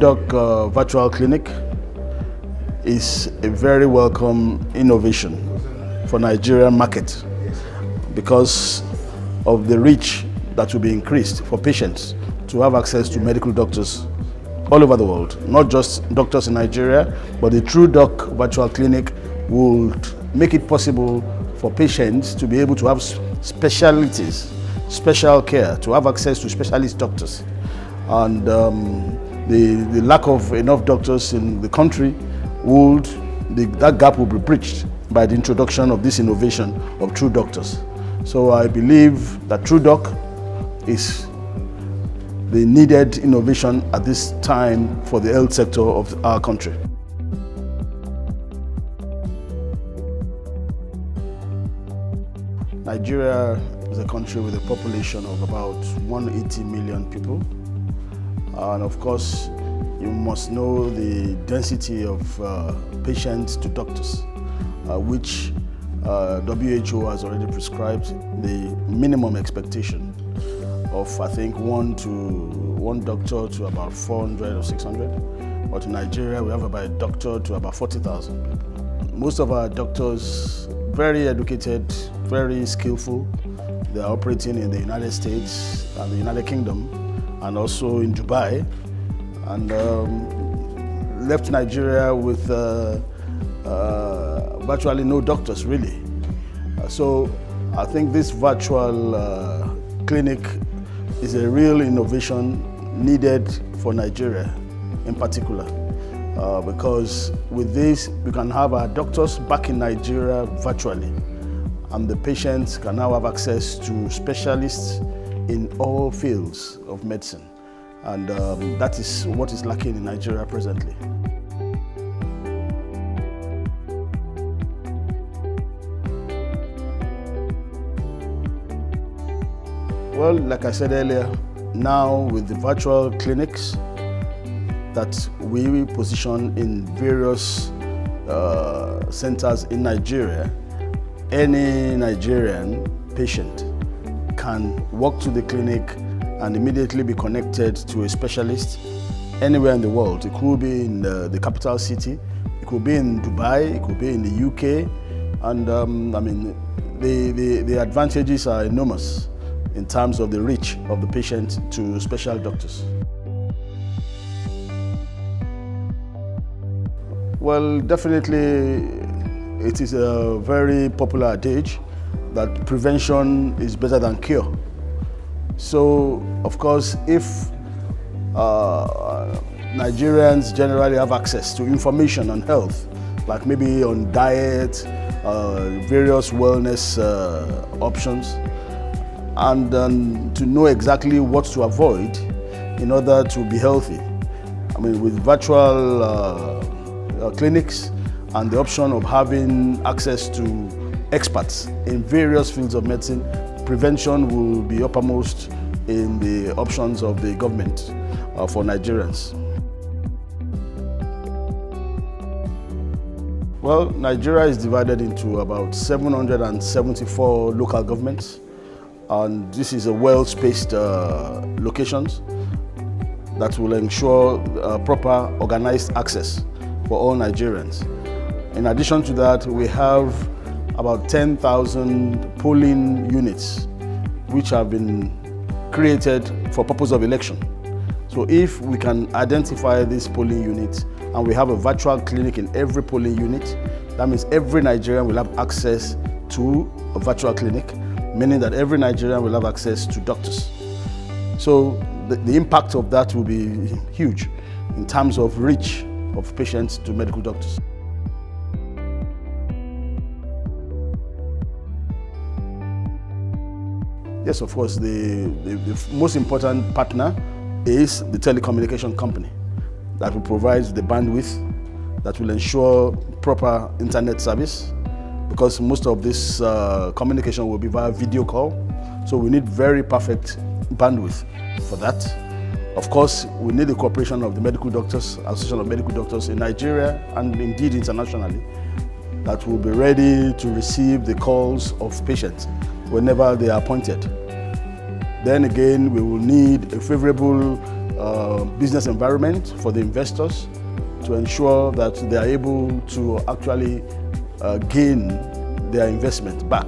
TruDoc virtual clinic is a very welcome innovation for Nigerian market because of the reach that will be increased for patients to have access to medical doctors all over the world, not just doctors in Nigeria, but the TruDoc virtual clinic would make it possible for patients to be able to have specialties, special care, to have access to specialist doctors. And the lack of enough doctors in the country that gap will be bridged by the introduction of this innovation of TruDoctors. So I believe that TruDoc is the needed innovation at this time for the health sector of our country. Nigeria is a country with a population of about 180 million people. And of course, you must know the density of patients to doctors, which WHO has already prescribed the minimum expectation of, I think, one doctor to about 400 or 600. But in Nigeria, we have about a doctor to about 40,000 people. Most of our doctors, very educated, very skillful. They are operating in the United States and the United Kingdom and also in Dubai, and left Nigeria with virtually no doctors, really. So I think this virtual clinic is a real innovation needed for Nigeria in particular, because with this we can have our doctors back in Nigeria virtually, and the patients can now have access to specialists in all fields of medicine. And that is what is lacking in Nigeria presently. Well, like I said earlier, now with the virtual clinics that we position in various centers in Nigeria, any Nigerian patient can walk to the clinic and immediately be connected to a specialist anywhere in the world. It could be in the capital city, it could be in Dubai, it could be in the UK, and I mean, the advantages are enormous in terms of the reach of the patient to special doctors. Well, definitely it is a very popular adage that prevention is better than cure. So, of course, if Nigerians generally have access to information on health, like maybe on diet, various wellness options, and to know exactly what to avoid in order to be healthy. I mean, with virtual clinics and the option of having access to experts in various fields of medicine, prevention will be uppermost in the options of the government for Nigerians. Well, Nigeria is divided into about 774 local governments, and this is a well-spaced locations that will ensure proper organized access for all Nigerians. In addition to that, we have about 10,000 polling units which have been created for purpose of election. So if we can identify these polling units and we have a virtual clinic in every polling unit, that means every Nigerian will have access to a virtual clinic, meaning that every Nigerian will have access to doctors. So the impact of that will be huge in terms of reach of patients to medical doctors. Yes, of course, the most important partner is the telecommunication company that will provide the bandwidth that will ensure proper internet service, because most of this communication will be via video call. So we need very perfect bandwidth for that. Of course, we need the cooperation of the Medical Doctors, Association of Medical Doctors in Nigeria and indeed internationally, that will be ready to receive the calls of patients whenever they are appointed. Then again, we will need a favorable business environment for the investors to ensure that they are able to actually gain their investment back.